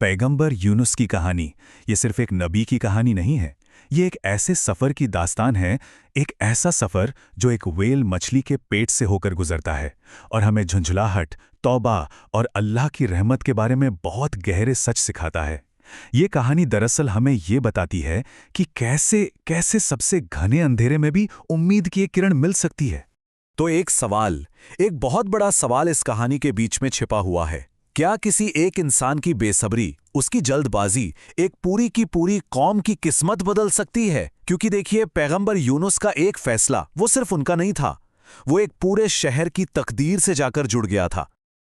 पैगंबर यूनुस की कहानी ये सिर्फ एक नबी की कहानी नहीं है। ये एक ऐसे सफ़र की दास्तान है, एक ऐसा सफ़र जो एक व्हेल मछली के पेट से होकर गुजरता है और हमें झुंझलाहट, तौबा और अल्लाह की रहमत के बारे में बहुत गहरे सच सिखाता है। ये कहानी दरअसल हमें ये बताती है कि कैसे कैसे सबसे घने अंधेरे में भी उम्मीद की एक किरण मिल सकती है। तो एक बहुत बड़ा सवाल इस कहानी के बीच में छिपा हुआ है। क्या किसी एक इंसान की बेसब्री, उसकी जल्दबाजी, एक पूरी की पूरी कौम की किस्मत बदल सकती है? क्योंकि देखिए, पैगंबर यूनुस का एक फैसला वो सिर्फ उनका नहीं था, वो एक पूरे शहर की तकदीर से जाकर जुड़ गया था।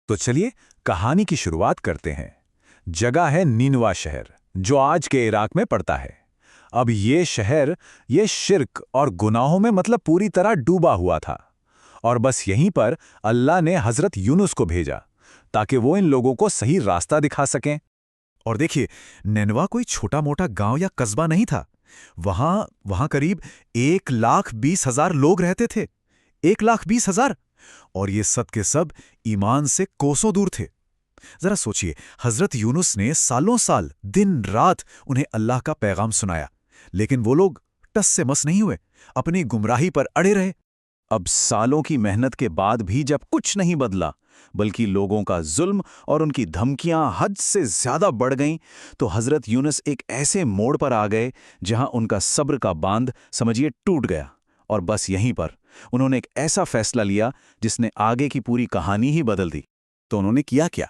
तो चलिए कहानी की शुरुआत करते हैं। जगह है नीनवा शहर, जो आज के इराक में पड़ता है। अब ये शहर ये शिर्क और गुनाहों में पूरी तरह डूबा हुआ था, और बस यहीं पर अल्लाह ने हजरत यूनुस को भेजा ताकि वो इन लोगों को सही रास्ता दिखा सकें। और देखिए, निनवा कोई छोटा मोटा गांव या कस्बा नहीं था। वहां करीब 1,20,000 लोग रहते थे। 1,20,000, और ये सब के सब ईमान से कोसों दूर थे। जरा सोचिए, हजरत यूनुस ने सालों साल दिन रात उन्हें अल्लाह का पैगाम सुनाया, लेकिन वो लोग टस से मस नहीं हुए, अपनी गुमराही पर अड़े रहे। अब सालों की मेहनत के बाद भी जब कुछ नहीं बदला, बल्कि लोगों का जुल्म और उनकी धमकियां हद से ज्यादा बढ़ गईं, तो हजरत यूनुस एक ऐसे मोड़ पर आ गए जहां उनका सब्र का बांध समझिए टूट गया। और बस यहीं पर उन्होंने एक ऐसा फैसला लिया जिसने आगे की पूरी कहानी ही बदल दी। तो उन्होंने किया क्या?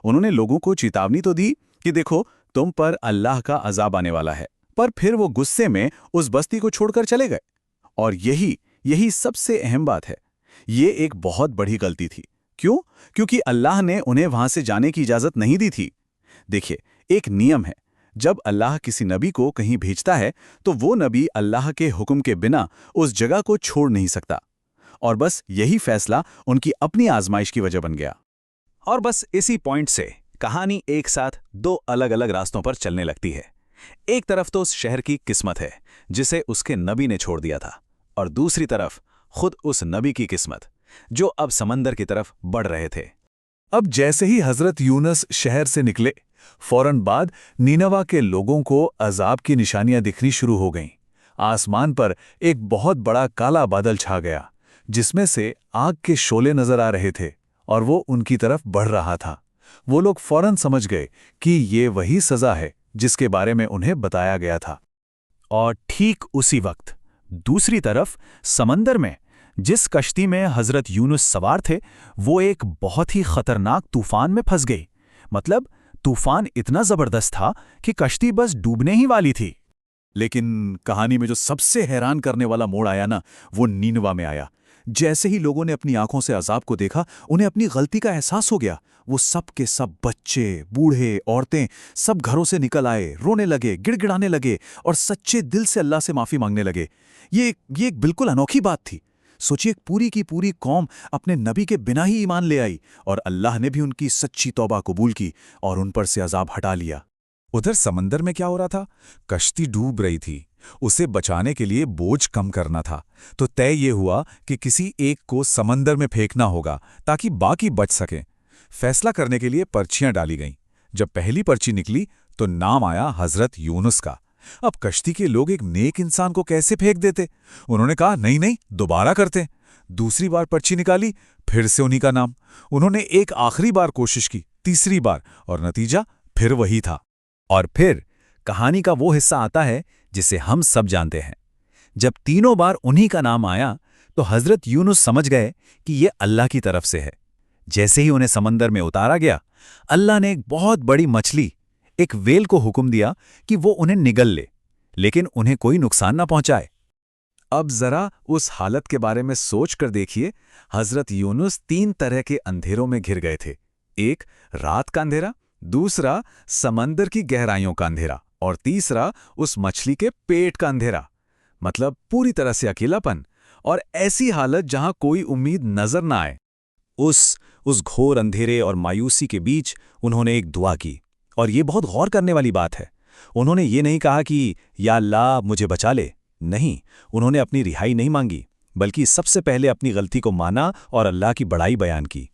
उन्होंने लोगों को चेतावनी तो दी कि देखो, तुम पर अल्लाह का अजाब आने वाला है, पर फिर वो गुस्से में उस बस्ती को छोड़कर चले गए। और यही सबसे अहम बात है, ये एक बहुत बड़ी गलती थी। क्यों? क्योंकि अल्लाह ने उन्हें वहां से जाने की इजाजत नहीं दी थी। देखिए, एक नियम है, जब अल्लाह किसी नबी को कहीं भेजता है तो वो नबी अल्लाह के हुक्म के बिना उस जगह को छोड़ नहीं सकता। और बस यही फैसला उनकी अपनी आजमाइश की वजह बन गया। और बस इसी पॉइंट से कहानी एक साथ दो अलग अलग रास्तों पर चलने लगती है। एक तरफ तो उस शहर की किस्मत है जिसे उसके नबी ने छोड़ दिया था, और दूसरी तरफ खुद उस नबी की किस्मत जो अब समंदर की तरफ बढ़ रहे थे। अब जैसे ही हजरत यूनुस शहर से निकले, फौरन बाद नीनवा के लोगों को अजाब की निशानियां दिखनी शुरू हो गईं। आसमान पर एक बहुत बड़ा काला बादल छा गया, जिसमें से आग के शोले नजर आ रहे थे, और वो उनकी तरफ बढ़ रहा था। वो लोग फौरन समझ गए कि ये वही सजा है जिसके बारे में उन्हें बताया गया था। और ठीक उसी वक्त दूसरी तरफ समंदर में जिस कश्ती में हजरत यूनुस सवार थे, वो एक बहुत ही खतरनाक तूफान में फंस गई। तूफान इतना जबरदस्त था कि कश्ती बस डूबने ही वाली थी। लेकिन कहानी में जो सबसे हैरान करने वाला मोड़ आया ना, वो नीनवा में आया। जैसे ही लोगों ने अपनी आंखों से अजाब को देखा, उन्हें अपनी गलती का एहसास हो गया। वो सब के सब बच्चे, बूढ़े, औरतें सब घरों से निकल आए, रोने लगे, गिड़गिड़ाने लगे और सच्चे दिल से अल्लाह से माफी मांगने लगे। ये एक बिल्कुल अनोखी बात थी। सोचिए, पूरी की पूरी कौम अपने नबी के बिना ही ईमान ले आई, और अल्लाह ने भी उनकी सच्ची तौबा कबूल की और उन पर से अजाब हटा लिया। उधर समंदर में क्या हो रहा था? कश्ती डूब रही थी। उसे बचाने के लिए बोझ कम करना था, तो तय ये हुआ कि किसी एक को समंदर में फेंकना होगा ताकि बाकी बच सकें। फैसला करने के लिए पर्चियां डाली गईं। जब पहली पर्ची निकली तो नाम आया हजरत यूनुस का। अब कश्ती के लोग एक नेक इंसान को कैसे फेंक देते? उन्होंने कहा, नहीं नहीं, दोबारा करते। दूसरी बार पर्ची निकाली, फिर से उन्हीं का नाम। उन्होंने एक आखिरी बार कोशिश की, तीसरी बार, और नतीजा फिर वही था। और फिर कहानी का वो हिस्सा आता है जिसे हम सब जानते हैं। जब तीनों बार उन्हीं का नाम आया तो हजरत यूनुस समझ गए कि ये अल्लाह की तरफ से है। जैसे ही उन्हें समंदर में उतारा गया, अल्लाह ने एक बहुत बड़ी मछली, एक व्हेल को हुक्म दिया कि वो उन्हें निगल ले, लेकिन उन्हें कोई नुकसान ना पहुंचाए। अब जरा उस हालत के बारे में सोच कर देखिए। हजरत यूनुस 3 तरह के अंधेरों में घिर गए थे। एक, रात का अंधेरा, दूसरा समंदर की गहराइयों का अंधेरा, और तीसरा उस मछली के पेट का अंधेरा। पूरी तरह से अकेलापन, और ऐसी हालत जहां कोई उम्मीद नजर ना आए। उस घोर अंधेरे और मायूसी के बीच उन्होंने एक दुआ की, और ये बहुत गौर करने वाली बात है। उन्होंने ये नहीं कहा कि या अल्लाह मुझे बचा ले। नहीं, उन्होंने अपनी रिहाई नहीं मांगी, बल्कि सबसे पहले अपनी गलती को माना और अल्लाह की बड़ाई बयान की।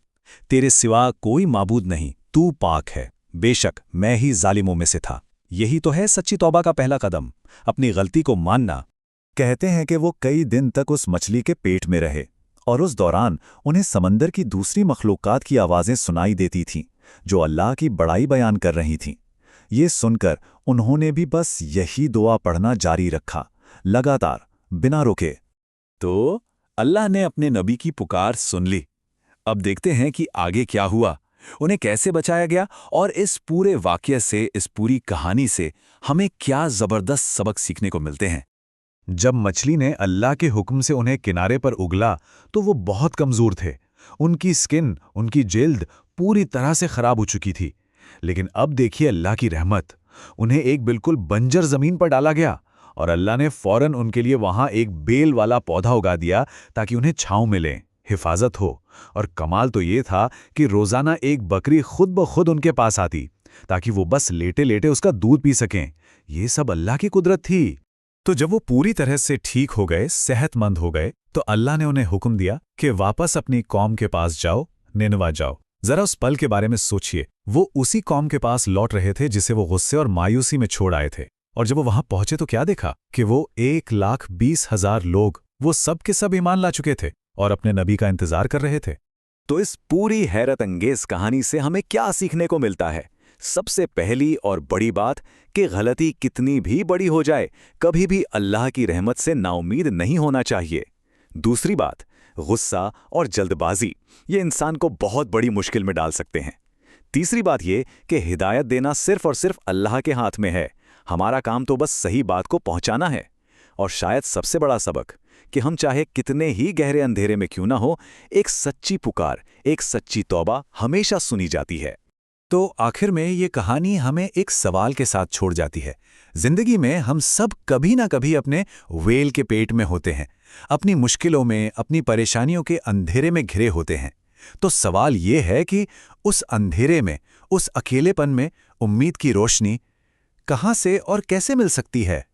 तेरे सिवा कोई माबूद नहीं, तू पाक है, बेशक मैं ही जालिमों में से था। यही तो है सच्ची तौबा का पहला कदम, अपनी गलती को मानना। कहते हैं कि वो कई दिन तक उस मछली के पेट में रहे और उस दौरान उन्हें समंदर की दूसरी मखलूकात की आवाज़ें सुनाई देती थीं, जो अल्लाह की बड़ाई बयान कर रही थीं। ये सुनकर उन्होंने भी बस यही दुआ पढ़ना जारी रखा, लगातार, बिना रुके। तो अल्लाह ने अपने नबी की पुकार सुन ली। अब देखते हैं कि आगे क्या हुआ, उन्हें कैसे बचाया गया और इस पूरे वाक़ये से, इस पूरी कहानी से हमें क्या ज़बरदस्त सबक सीखने को मिलते हैं। जब मछली ने अल्लाह के हुक्म से उन्हें किनारे पर उगला तो वो बहुत कमज़ोर थे। उनकी स्किन, उनकी जिल्द पूरी तरह से ख़राब हो चुकी थी। लेकिन अब देखिए अल्लाह की रहमत, उन्हें एक बिल्कुल बंजर ज़मीन पर डाला गया और अल्लाह ने फ़ौरन उनके लिए वहाँ एक बेल वाला पौधा उगा दिया ताकि उन्हें छाँव मिले, हिफाजत हो। और कमाल तो ये था कि रोज़ाना एक बकरी खुद ब खुद उनके पास आती ताकि वो बस लेटे लेटे उसका दूध पी सकें। ये सब अल्लाह की कुदरत थी। तो जब वो पूरी तरह से ठीक हो गए, सेहतमंद हो गए, तो अल्लाह ने उन्हें हुक्म दिया कि वापस अपनी कौम के पास जाओ, निनवा जाओ। जरा उस पल के बारे में सोचिए, वो उसी कौम के पास लौट रहे थे जिसे वो गुस्से और मायूसी में छोड़ आए थे। और जब वो वहां पहुंचे तो क्या देखा कि वो 1,20,000 लोग, वो सब के सब ईमान ला चुके थे और अपने नबी का इंतजार कर रहे थे। तो इस पूरी हैरत अंगेज कहानी से हमें क्या सीखने को मिलता है? सबसे पहली और बड़ी बात कि गलती कितनी भी बड़ी हो जाए, कभी भी अल्लाह की रहमत से नाउमीद नहीं होना चाहिए। दूसरी बात, गुस्सा और जल्दबाजी ये इंसान को बहुत बड़ी मुश्किल में डाल सकते हैं। तीसरी बात ये कि हिदायत देना सिर्फ और सिर्फ अल्लाह के हाथ में है, हमारा काम तो बस सही बात को पहुंचाना है। और शायद सबसे बड़ा सबक कि हम चाहे कितने ही गहरे अंधेरे में क्यों ना हो, एक सच्ची पुकार, एक सच्ची तौबा हमेशा सुनी जाती है। तो आखिर में ये कहानी हमें एक सवाल के साथ छोड़ जाती है। जिंदगी में हम सब कभी ना कभी अपने वेल के पेट में होते हैं, अपनी मुश्किलों में, अपनी परेशानियों के अंधेरे में घिरे होते हैं। तो सवाल ये है कि उस अंधेरे में, उस अकेलेपन में उम्मीद की रोशनी कहाँ से और कैसे मिल सकती है?